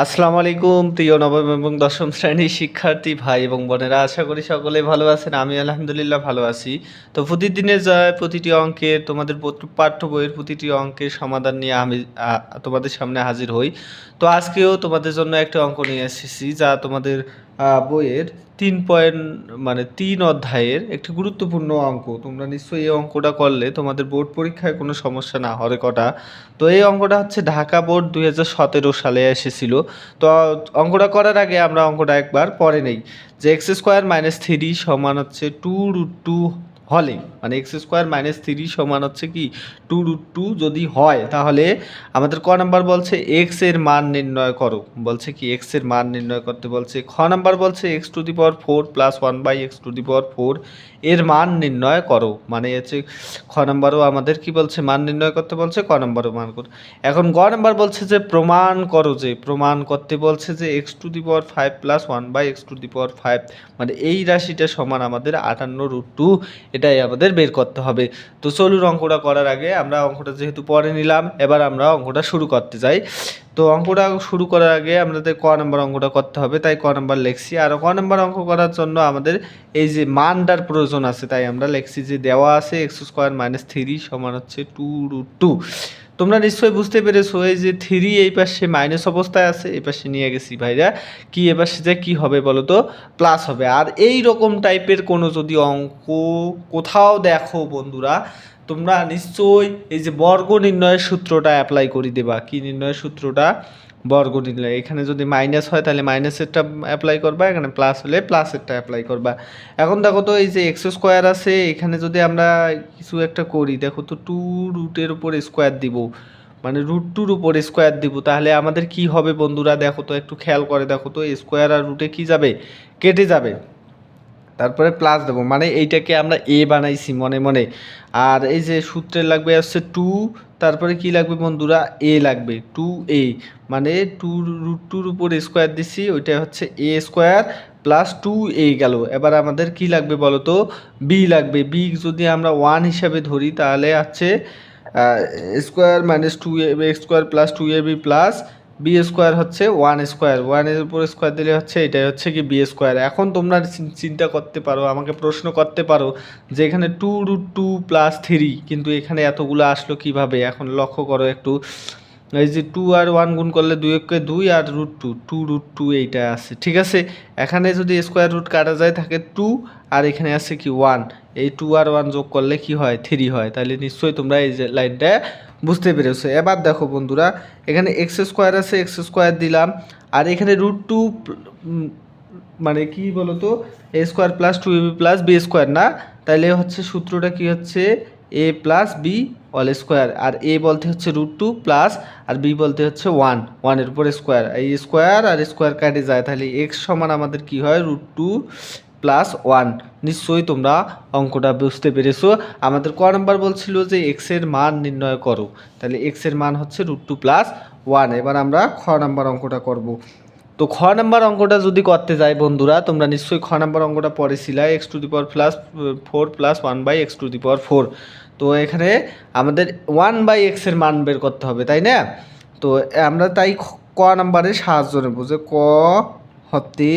আসসালামু আলাইকুম প্রিয় নবম এবং দশম শ্রেণীর শিক্ষার্থী ভাই এবং বোনেরা, আশা করি সকলে ভালো আছেন। আমি আলহামদুলিল্লাহ ভালো আছি। তো প্রতিদিনের প্রতিটি অঙ্কের তোমাদের পাঠ্য বইয়ের প্রতিটি অঙ্কের সমাধান নিয়ে আমি তোমাদের সামনে হাজির হই। তো আজকেও তোমাদের জন্য একটা অঙ্ক নিয়ে এসেছি, যা তোমাদের বইয়ের 3 অধ্যায়ের একটি গুরুত্বপূর্ণ অঙ্ক। তোমরা নিশ্চয়ই এই অঙ্কটা করলে তোমাদের বোর্ড পরীক্ষায় কোনো সমস্যা না হওয়ার কথা। তো এই অঙ্কটা হচ্ছে ঢাকা বোর্ড 2017 সালে এসেছিল। তো অঙ্কটা করার আগে আমরা অঙ্কটা একবার পড়ে নেই, যে এক্স স্কোয়ার মাইনাস থ্রি সমান হচ্ছে 2√2 হলে, মানে এক্স স্কোয়ার মাইনাস থ্রি সমান হচ্ছে কি 2√2 যদি হয়, তাহলে আমাদের ক নাম্বার বলছে এক্স এর মান নির্ণয় করো। বলছে কি এক্স এর মান নির্ণয় করতে বলছে। খ নাম্বার বলছে x to the power 4 plus 1/x to the power 4 এর মান নির্ণয় করো। মানে হচ্ছে খ নাম্বারও আমাদের কি বলছে, মান নির্ণয় করতে বলছে, ক নাম্বারও মান করো। এখন গ নাম্বার বলছে যে প্রমাণ করো, যে প্রমাণ করতে বলছে যে x to the power 5 plus 1/x to the power 5, মানে এই রাশিটা সমান আমাদের 58√2, এটাই আমাদের বের করতে হবে। তো চলুন অঙ্কটা করার আগে আমরা অঙ্কটা যেহেতু পরে নিলাম, এবার আমরা অঙ্কটা শুরু করতে যাই। তো অঙ্কটা শুরু করার আগে আমাদের ক নাম্বার অঙ্কটা করতে হবে, তাই ক নাম্বার লিখছি। আর ক নাম্বার অঙ্ক করার জন্য আমাদের এই যে মানটার প্রয়োজন আছে, তাই আমরা লিখছি যে দেওয়া আছে এক্স স্কোয়ার মাইনাস থ্রি সমান হচ্ছে 2√2। তোমরা নিশ্চয়ই বুঝতে পেরেছো, এই যে থ্রি এই পাশে মাইনাস অবস্থায় আছে, এই পাশে নিয়ে গেছি ভাইরা, কি এবার সেটা কি হবে বলো তো, প্লাস হবে। আর এই রকম টাইপের কোনো যদি অঙ্ক কোথাও দেখো বন্ধুরা, তোমরা নিশ্চয়ই এই যে বর্গ নির্ণয়ের সূত্রটা অ্যাপ্লাই করে দেবা। কি নির্ণয়ের সূত্রটা? বর্গ নির্ণয়। এখানে যদি মাইনাস হয় তাহলে মাইনাসেরটা অ্যাপ্লাই করবা, এখানে প্লাস হলে প্লাসেরটা অ্যাপ্লাই করবা। এখন দেখো তো এই যে এক্স স্কোয়ার আছে, এখানে যদি আমরা কিছু একটা করি, দেখো তো 2 উপর স্কোয়ার দিব, মানে √2 উপর স্কোয়ার দিব, তাহলে আমাদের কি হবে বন্ধুরা? দেখো তো, একটু খেয়াল করে দেখো তো, স্কোয়ার আর রুটে কি যাবে? কেটে যাবে। তারপরে প্লাস দেবো, মানে এইটাকে আমরা এ বানাইছি মনে মনে। আর এই যে সূত্রে লাগবে হচ্ছে 2, তারপরে কি লাগবে বন্ধুরা? এ লাগবে 2a, মানে 2√2 উপর স্কোয়ার দিছি, ওইটা হচ্ছে এ স্কোয়ার প্লাস 2a গেল। এবার আমাদের কি লাগবে বলো তো? বি লাগবে। বি যদি আমরা 1 হিসাবে ধরি, তাহলে হচ্ছে square minus 2ab square plus 2ab plus B square হচ্ছে 1 স্কোয়ার, 1-এর উপর স্কোয়ার দিলে হচ্ছে এটাই হচ্ছে কি বি স্কোয়ার। এখন তোমরা চিন্তা করতে পারো, আমাকে প্রশ্ন করতে পারো যে এখানে 2√2 প্লাস 3, কিন্তু এখানে এতগুলো আসলো কিভাবে? এখন লক্ষ্য করো একটু, এই যে 2 আর 1 গুণ করলে 2 আর √2, 2√2 এইটা আছে, ঠিক আছে। এখানে যদি স্কোয়ার রুট কাটা যায় থাকে 2, আর এখানে আছে কি 1, এই 2 আর 1 যোগ করলে কি হয়? 3 হয়। তাহলে নিশ্চয়ই তোমরা এই যে লাইনটা বুঝতে পেরেছো। এবার দেখো বন্ধুরা, এখানে এক্স স্কোয়ার আছে, এক্স স্কোয়ার দিলাম, আর এখানে √2 মানে কি বলতো, a square plus 2ab plus B square না, তাহলে হচ্ছে সূত্রটা কি হচ্ছে a plus b all square. আর এ বলতে হচ্ছে √2 প্লাস, আর বি বলতে হচ্ছে 1, 1-এর উপর স্কোয়ার, এই স্কোয়ার আর স্কোয়ার কাটে যায়, তাহলে এক্স সমান আমাদের কি হয়? √2 প্লাস 1। নিশ্চয়ই তোমরা অঙ্কটা বুঝতে পেরেছো। আমাদের ক নাম্বার বলছিল যে এক্স এর মান নির্ণয় করো, তাহলে এক্স এর মান হচ্ছে √2 প্লাস 1। এবার আমরা খ নাম্বার অঙ্কটা করব। তো খ নাম্বার অঙ্কটা যদি করতে যাই বন্ধুরা, তোমরা নিশ্চয়ই খ নাম্বার অঙ্কটা পড়েছিলে, x to the power plus 4 plus 1/x to the power 4। তো এখানে আমাদের 1/x এর মান বের করতে হবে, তাই না? তো আমরা তাই ক নাম্বারের সাহায্য নেব, যে ক হতে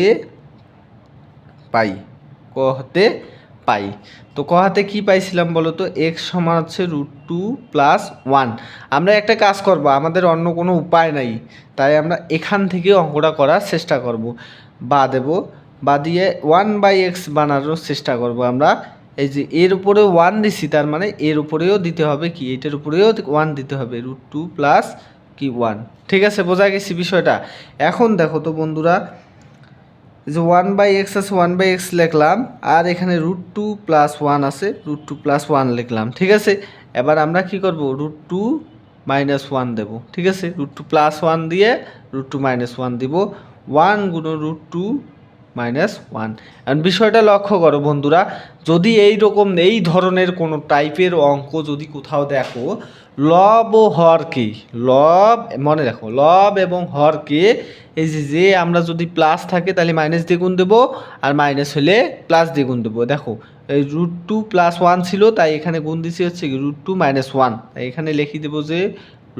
পাই, ক হতে পাই। তো ক হাতে কী পাইছিলাম বলো তো? এক্স সমান হচ্ছে √2 প্লাস 1। আমরা একটা কাজ করব, আমাদের অন্য কোনো উপায় নাই, তাই আমরা এখান থেকে অঙ্কটা করার চেষ্টা করব। বা দেব, বা দিয়ে 1/x বানানোর চেষ্টা করব আমরা। এই যে এর উপরেও 1 দিছি, তার মানে এর উপরেও দিতে হবে কি, এটার উপরেও 1 দিতে হবে, √2 প্লাস কি 1। ঠিক আছে, বোঝা গেছে বিষয়টা? এখন দেখো তো বন্ধুরা, যে 1/x আছে, 1/x লিখলাম, আর এখানে √2 প্লাস 1 আছে, √2 প্লাস 1 লিখলাম, ঠিক আছে। এবার আমরা কি করব? √2 মাইনাস 1 দেবো, ঠিক আছে। √2 প্লাস 1 দিয়ে √2 মাইনাস 1 দিব, 1 গুণ √2 মাইনাস 1। এখন বিষয়টা লক্ষ্য করো বন্ধুরা, যদি এই ধরনের কোনো টাইপের অঙ্ক যদি কোথাও দেখো, লব ও হরকে, লব মনে রাখো, লব এবং হরকে এই যে আমরা যদি প্লাস থাকে তাহলে মাইনাস দিয়ে গুণ দেবো, আর মাইনাস হলে প্লাস দিয়ে গুণ দেবো। দেখো এই √2 প্লাস 1 ছিল, তাই এখানে গুণ দিছি হচ্ছে √2 মাইনাস 1। তাই এখানে লিখে দেবো যে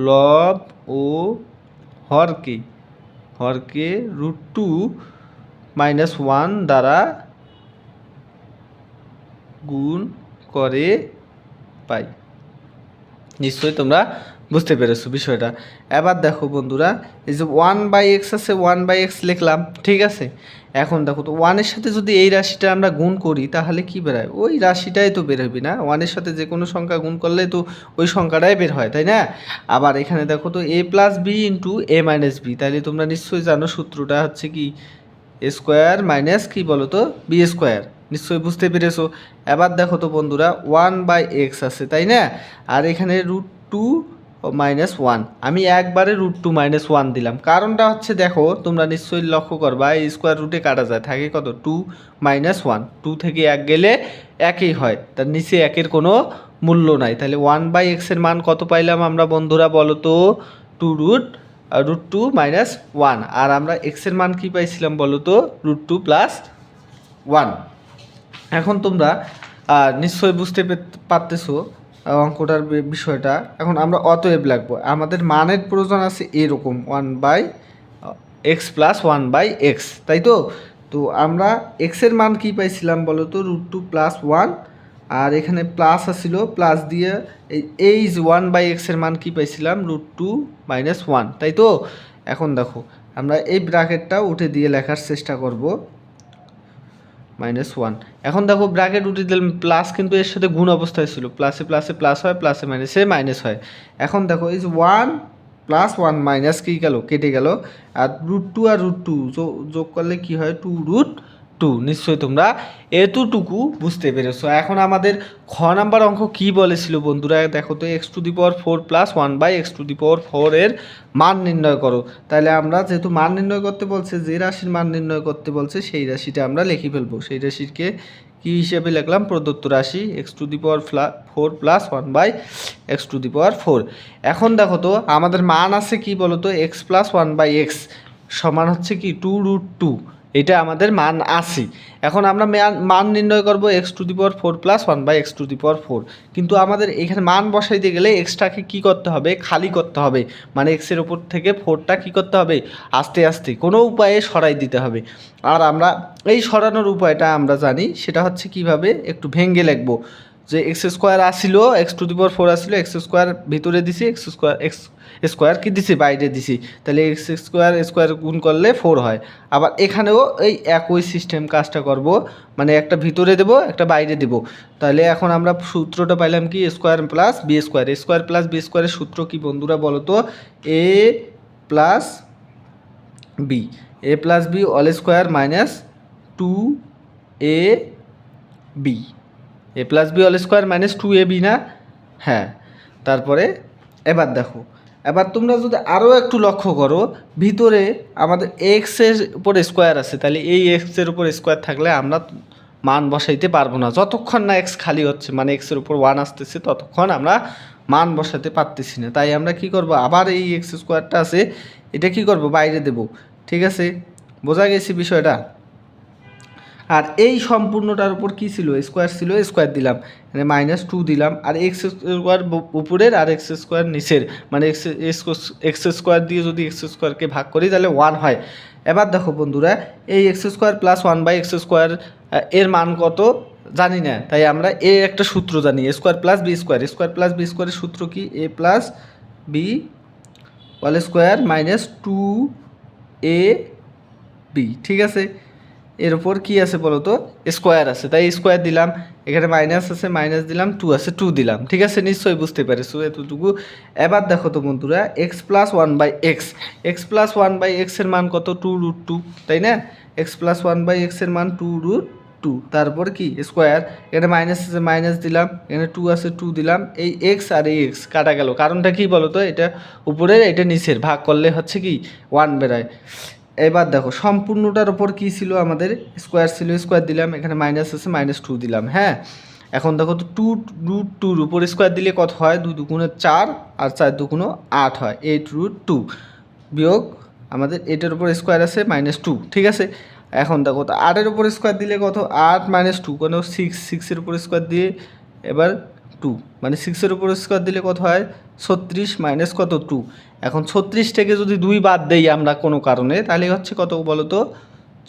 লব ও হরকে, হরকে √2 - 1 দ্বারা গুণ করে পাই। নিশ্চয়ই তোমরা বুঝতে পেরেছো বিষয়টা। এবার দেখো বন্ধুরা, এই যে 1/x আছে, 1/x লিখলাম, ঠিক আছে। এখন দেখো তো 1-এর সাথে যদি এই রাশিটা আমরা গুণ করি তাহলে কি বেরোয়? ওই রাশিটাই তো বের হবে না? 1-এর সাথে যে কোনো সংখ্যা গুণ করলে তো ওই সংখ্যাটাই বের হয়, তাই না? আবার এখানে দেখো তো a + b × a - b, তাহলে তোমরা নিশ্চয়ই জানো সূত্রটা হচ্ছে কি a স্কোয়ার মাইনাস কি বলো তো b স্কোয়ার। নিশ্চয়ই বুঝতে পেরেছো। এবার দেখো তো বন্ধুরা 1/x আছে, তাই না? আর এখানে √2 - 1, আমি একবারে √2 - 1 দিলাম। কারণটা হচ্ছে দেখো তোমরা নিশ্চয়ই লক্ষ্য করবা এই স্কোয়ার রুটে কাটা যায়, থাকে কত 2 - 1, 2 থেকে 1 গেলে একই হয়, তার নিচে একের কোনো মূল্য নাই। তাহলে 1/x এর মান কত পাইলাম আমরা বন্ধুরা বলো তো? √2 - 1। আর আমরা x এর মান কি পাইছিলাম বলো তো? √2 + 1। এখন তোমরা নিশ্চয়ই বুঝতে পারতেছো অঙ্কটার বিষয়টা। এখন আমরা অতএব লাগবো, আমাদের মানের প্রয়োজন আছে এরকম 1/x + 1/x, তাই তো? তো আমরা x এর মান কি পাইছিলাম বলো তো? √2 + 1, আর এখানে প্লাস আসছিল, প্লাস দিয়ে এই যে 1/x এর মান কি পাইছিলাম? √2 - 1, তাই তো? এখন দেখো আমরা এই ব্র্যাকেটটা উঠে দিয়ে লেখার চেষ্টা করব -1। এখন দেখো ব্র্যাকেট উঠে দিলাম, প্লাস কিন্তু এর সাথে গুণ অবস্থায় ছিল, প্লাসে প্লাসে প্লাস হয়, প্লাসে মাইনাসে মাইনাস হয়। এখন দেখো এই যে 1 + 1 মাইনাস কি গেল? কেটে গেল। আর √2 আর √2 যোগ করলে কি হয়? 2√2। নিশ্চয়ই তোমরা এতটুকু বুঝতে পেরেছো। এখন আমাদের খ নাম্বার অঙ্ক কি বলেছিল বন্ধুরা? দেখো তো x⁴ + 1/x⁴ এর মান নির্ণয় করো। তাহলে আমরা যেহেতু মান নির্ণয় করতে বলছে, যে রাশির মান নির্ণয় করতে বলছে সেই রাশিটা আমরা লিখে ফেলবো। সেই রাশিকে কি হিসেবে লিখলাম? প্রদত্ত রাশি x⁴ + 1/x⁴। এখন দেখো তো আমাদের মান আছে কি বলো তো? x + 1/x সমান হচ্ছে কি 2√2, এটা আমাদের মান আছে। এখন আমরা মান নির্ণয় করব x⁴ + 1/x⁴, কিন্তু আমাদের এখানে মান বসাইতে গেলে এক্সটাকে কি করতে হবে? খালি করতে হবে, মানে এক্সের ওপর থেকে 4টা কী করতে হবে? আস্তে আস্তে কোনো উপায়ে সরাই দিতে হবে। আর আমরা এই সরানোর উপায়টা আমরা জানি, সেটা হচ্ছে কিভাবে? একটু ভেঙে লিখবো যে x² আসিল, x⁴ আসিল, x² ভিতরে দিছি, x² কি দিছি? বাইরে দিছি। তাহলে x² গুণ করলে 4 হয়। আবার এখানেও এই একই সিস্টেম কাজটা করব, মানে একটা ভিতরে দেব, একটা বাইরে দেব। তাহলে এখন আমরা সূত্রটা পাইলাম কি? a² + b²। a² + b² এর সূত্র কি বন্ধুরা বলো তো? a + b, a + b (² - 2ab), a + b (² - 2ab) না? হ্যাঁ। তারপরে এবার দেখো, এবার তোমরা যদি আরও একটু লক্ষ্য করো, ভিতরে আমাদের এক্সের উপর স্কোয়ার আছে, তাহলে এই এক্সের উপর স্কোয়ার থাকলে আমরা মান বসাইতে পারবো না। যতক্ষণ না এক্স খালি হচ্ছে, মানে এক্সের উপর 1 আসতেছে, ততক্ষণ আমরা মান বসাতে পারতেছি না। তাই আমরা কি করব? আবার এই x² আছে, এটা কি করব? বাইরে দেব। ঠিক আছে, বোঝা গেছে বিষয়টা? আর এই সম্পূর্ণটার উপর কি ছিল? স্কোয়ার ছিল, স্কোয়ার দিলাম, মানে -2 দিলাম। আর x² উপরের আর x² নিচের, মানে x² দিয়ে যদি x²কে ভাগ করি তাহলে 1 হয়। এবার দেখো বন্ধুরা, এই x² + 1/x² এর মান কত জানি না, তাই আমরা একটা সূত্র জানি, a² + b²। a² + b² এর সূত্র কি? a + b² - 2ab। ঠিক আছে, এর উপর কি আছে বলো তো? স্কোয়ার আছে, তাই স্কোয়ার দিলাম। এখানে মাইনাস আছে, মাইনাস দিলাম, 2 আছে, 2 দিলাম। ঠিক আছে, নিশ্চয়ই বুঝতে পেরেছো এতটুকু। এবার দেখো তো বন্ধুরা, x + 1/x, x + 1/x এর মান কত? 2√2, তাই না? x + 1/x এর মান 2√2, তারপর কি? স্কোয়ার। এখানে মাইনাস আছে, মাইনাস দিলাম, এখানে 2 আছে, 2 দিলাম। এই x আর এই x কাটা গেল, কারণটা কি বলো তো? এটা উপরের, এটা নিচের, ভাগ করলে হচ্ছে কি 1 বেরোয়। এবার দেখো সম্পূর্ণটার উপর কি ছিল? আমাদের স্কোয়ার ছিল, স্কোয়ার দিলাম, এখানে মাইনাস আছে, -2 দিলাম। হ্যাঁ, এখন দেখো তো 2√2 উপর স্কোয়ার দিলে কত হয়? 2 দুগুণে 4 আর 4 দুগুণে 8 হয়, 8√2 বিয়োগ আমাদের এটার উপর স্কোয়ার আছে -2। ঠিক আছে, এখন দেখো তো 8-এর উপর স্কোয়ার দিলে কত? 8 - 2 কোনো 6, 6-এর উপর স্কোয়ার দিয়ে এবার টু, মানে 6-এর উপর স্কোয়ার দিলে কত হয় 36 মাইনাস কত 2। এখন 36 থেকে যদি 2 বাদ দেই আমরা কোনো কারণে, তাহলে হচ্ছে কত বলো তো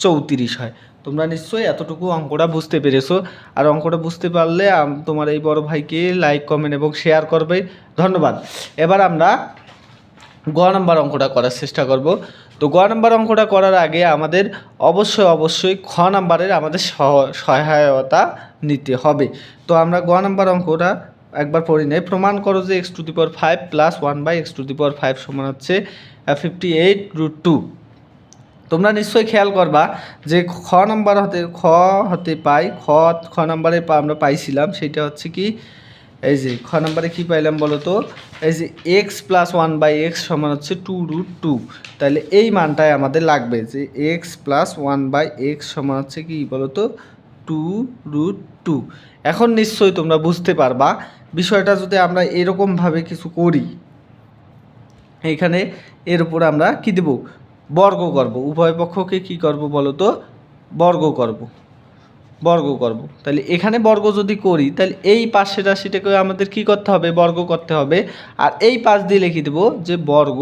34 হয়। তোমরা নিশ্চয়ই এতটুকু অঙ্কটা বুঝতে পেরেছো। আর অঙ্কটা বুঝতে পারলে তোমার এই বড় ভাইকে লাইক কমেন্ট এবং শেয়ার করবে, ধন্যবাদ। এবার আমরা গ নাম্বার অঙ্কটা করার চেষ্টা করব। তো গ নাম্বার অঙ্কটা করার আগে আমাদের অবশ্যই খ নাম্বারের আমাদের সহায়তা নিতে হবে। তো আমরা গ নাম্বার অঙ্কটা একবার পড়ি নেই। প্রমাণ করো যে x⁵ প্লাস 1/x⁵ সমান হচ্ছে 58√2। তোমরা নিশ্চয়ই খেয়াল করবা যে খ নাম্বারে আমরা পাইছিলাম সেটা হচ্ছে কি, এই যে খ নাম্বারে কী পাইলাম বলো তো, এই যে x + 1/x সমান হচ্ছে 2√2। তাহলে এই মানটাই আমাদের লাগবে, যে x + 1/x সমান হচ্ছে কি বলো তো 2√2। এখন নিশ্চয়ই তোমরা বুঝতে পারবা বিষয়টা যদি আমরা এরকমভাবে কিছু করি, এইখানে এর উপর আমরা কি দেব, বর্গ করব। উভয় পক্ষকে কি করব বলো তো, বর্গ করব। তাহলে এখানে বর্গ যদি করি, তাহলে এই পাশের রাশিটাকে আমাদের কি করতে হবে, বর্গ করতে হবে। আর এই পাশ দিয়ে লিখে দেব যে বর্গ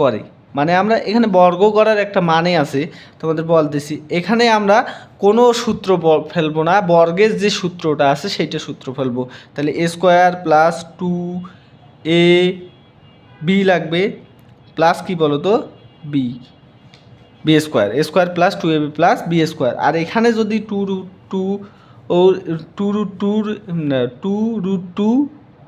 করে, মানে আমরা এখানে বর্গ করার একটা মানে আছে, তোমাদের বলতেছি। এখানে আমরা কোনো সূত্র ফেলবো না, বর্গের যে সূত্রটা আছে সেইটা সূত্র ফেলবো। তাহলে a² + 2ab লাগবে, প্লাস কি বলো তো b² a² + 2ab + b²। আর এখানে যদি 2√2 ও 2√2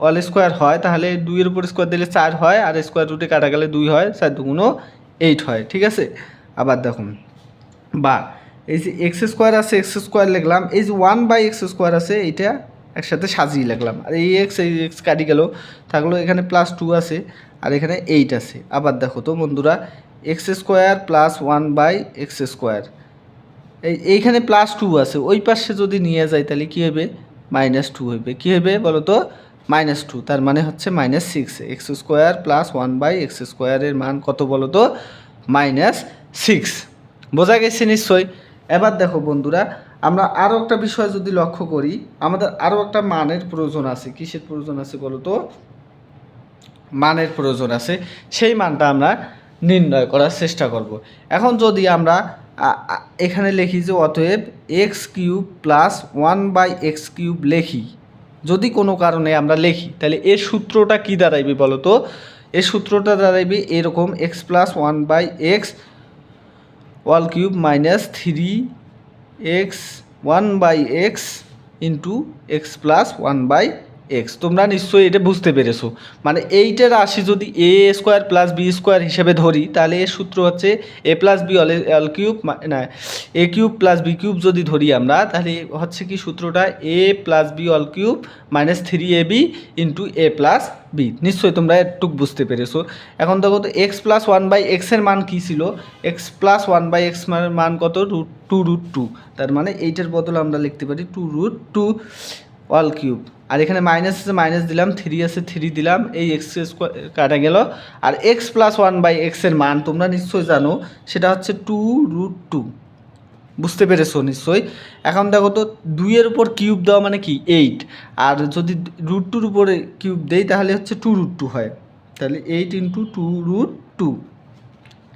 অল স্কোয়ার হয়, তাহলে 2-এর উপর স্কোয়ার দিলে 4 হয়, আর স্কোয়ার রুটে কাটা গেলে 2 হয়, 4 × 2 = 8 হয়। ঠিক আছে, আবার দেখুন, বা এই যে x² আছে, x² লিখলাম, এই যে 1/x² আছে, এইটা একসাথে সাজিয়ে লিখলাম। আর এই x কাটি গেল, থাকলো এখানে +2 আছে, আর এখানে 8 আছে। আবার দেখো তো বন্ধুরা, x² + 1/x², এইখানে +2 আছে, ওই পাশে যদি নিয়ে যাই তাহলে কী হবে, -2 হবে। কী হবে বলো তো, -2, তার মানে হচ্ছে -6। x² + 1/x² এর মান কত বলো তো, -6। বোঝা গেছে নিশ্চয়। এবার দেখো বন্ধুরা, আমরা আরও একটা বিষয় যদি লক্ষ্য করি, আমাদের আরও একটা মানের প্রয়োজন আছে। কিসের প্রয়োজন আছে বলো তো, মানের প্রয়োজন আছে। সেই মানটা আমরা নির্ণয় করার চেষ্টা করব। এখন যদি আমরা এখানে লিখি যে অতএব x³ + 1/x³ লিখি, যদি কোনো কারণে আমরা লিখি, তাহলে এর সূত্রটা কি দাঁড়াইবে বলো তো, এর সূত্রটা দাঁড়াইবে এরকম, x + 1/x (³ - 3x 1/x x + 1/x। তোমরা নিশ্চয়ই এটা বুঝতে পেরেছো। মানে এইটার রাশি যদি a² + b² হিসেবে ধরি, তাহলে এর সূত্র হচ্ছে a + b (³ না a³ + b³ যদি ধরি আমরা, তাহলে হচ্ছে কি সূত্রটা a + b (³ - 3ab a + b। নিশ্চয়ই তোমরা একটুকু বুঝতে পেরেছো। এখন দেখো তো x + 1/x এর মান কী ছিল, x + 1/x এর মান কত, √2। তার মানে এইটার বদলে আমরা লিখতে পারি 2√2 (³ আর এখানে মাইনাস আছে, মাইনাস দিলাম, 3 আছে, 3 দিলাম, এই x² কাটা গেল। আর x + 1/x এর মান তোমরা নিশ্চয়ই জানো, সেটা হচ্ছে 2√2। বুঝতে পেরেছো নিশ্চয়ই। এখন দেখো তো 2-এর উপর কিউব দেওয়া মানে কি 8, আর যদি √2-র উপরে কিউব দেই তাহলে হচ্ছে 2√2 হয়। তাহলে 8 × 2√2।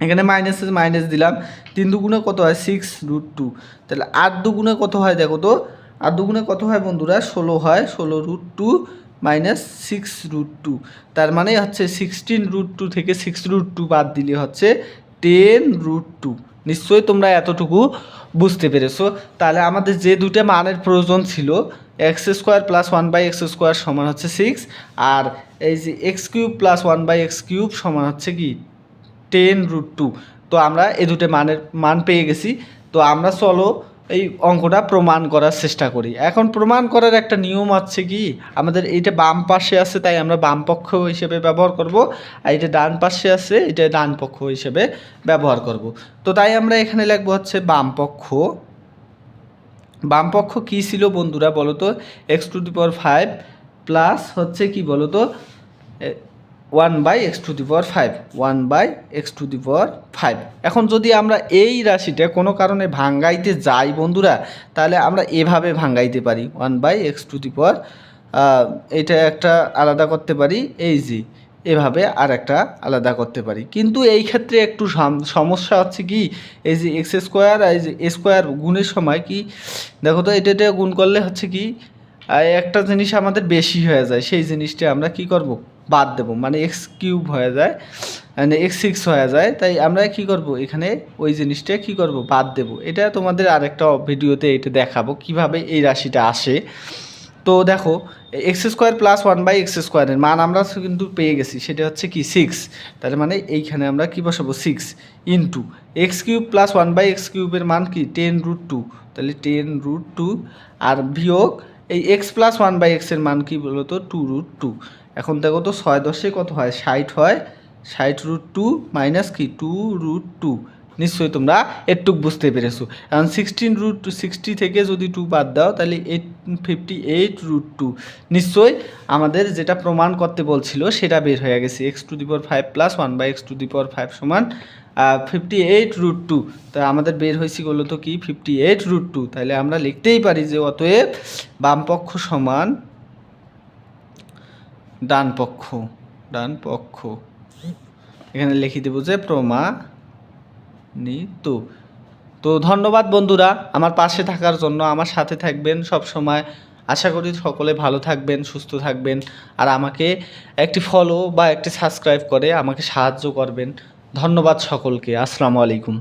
এখানে মাইনাস আছে, মাইনাস দিলাম, 3 দুগুণে কত হয় 6√2। তাহলে 8 দুগুণে কত হয় দেখো তো, 8 দুগুণে কত হয় বন্ধুরা, 16 হয়, 16√2 - 6√2। তার মানে হচ্ছে 16√2 থেকে 6√2 বাদ দিলে হচ্ছে 10√2। নিশ্চয়ই তোমরা এতটুকু বুঝতে পেরেছো। তাহলে আমাদের যে দুটো মানের প্রয়োজন ছিল, x² + 1/x² সমান হচ্ছে 6, আর এই যে x³ + 1/x³ সমান হচ্ছে কি 10√2। তো আমরা এই দুটো মান পেয়ে গেছি। তো আমরা চলো এই অঙ্কটা প্রমাণ করার চেষ্টা করি। এখন প্রমাণ করার একটা নিয়ম আছে কি, আমাদের এইটা বাম পাশে আছে, তাই আমরা বাম পক্ষ হিসেবে ব্যবহার করব, আর এটা ডান পাশে আছে, এটা ডান পক্ষ হিসেবে ব্যবহার করব। তো তাই আমরা এখানে লিখবো হচ্ছে বাম পক্ষ। বাম পক্ষ কী ছিল বন্ধুরা বলো তো, x⁵ প্লাস হচ্ছে কি বলো তো 1/x⁵, 1/x⁵। এখন যদি আমরা এই রাশিটা কোনো কারণে ভাঙ্গাইতে যাই বন্ধুরা, তাহলে আমরা এভাবে ভাঙ্গাইতে পারি 1/x⁵, এটা একটা আলাদা করতে পারি, এই যে এভাবে আর একটা আলাদা করতে পারি। কিন্তু এই ক্ষেত্রে একটু সমস্যা হচ্ছে কি, এই যে এক্স স্কোয়ার এই যে এ স্কোয়ার গুণের সময় কি দেখো তো, এটা গুণ করলে হচ্ছে কি একটা জিনিস আমাদের বেশি হয়ে যায়, সেই জিনিসটা আমরা কি করব, বাদ দেব, মানে এক্স কিউব হয়ে যায়, মানে এক্স সিক্স হয়ে যায়। তাই আমরা কি করব, এখানে ওই জিনিসটা কি করব, বাদ দেব। এটা তোমাদের আরেকটা ভিডিওতে এটা দেখাবো কিভাবে এই রাশিটা আসে। তো দেখো, X square plus one by X স্কোয়ারের মান আমরা কিন্তু পেয়ে গেছি, সেটা হচ্ছে কি সিক্স। তার মানে এইখানে আমরা কি বসাবো, six into X cube plus one by X কিউবের মান কি 10√2, তাহলে 10√2 আর বিয়োগ এই এক্স প্লাস ওয়ান বাই এক্সের মান কি বলো তো 2√2। এখন দেখো তো 6×10 কত হয়, 60 হয়, 60√2 মাইনাস কি 2√2। নিশ্চয়ই তোমরা একটু বুঝতে পেরেছো। এখন 16√60 থেকে যদি 2 বাদ দাও তাহলে 58√2। নিশ্চয়ই আমাদের যেটা প্রমাণ করতে বলছিল সেটা বের হয়ে গেছে, x⁵ প্লাস 1/x⁵ সমান 58√2। তা আমাদের বের হয়েছে বলো তো কি 58√2। তাহলে আমরা লিখতেই পারি যে অতএব বামপক্ষ সমান ডানপক্ষ, ডানপক্ষ এখানে লিখে দেবো যে প্রমাণিত। তো ধন্যবাদ বন্ধুরা আমার পাশে থাকার জন্য, আমার সাথে থাকবেন সব সময়। আশা করি সকলে ভালো থাকবেন, সুস্থ থাকবেন, আর আমাকে একটি ফলো বা একটি সাবস্ক্রাইব করে আমাকে সাহায্য করবেন। ধন্যবাদ সকলকে। আসসালামু আলাইকুম।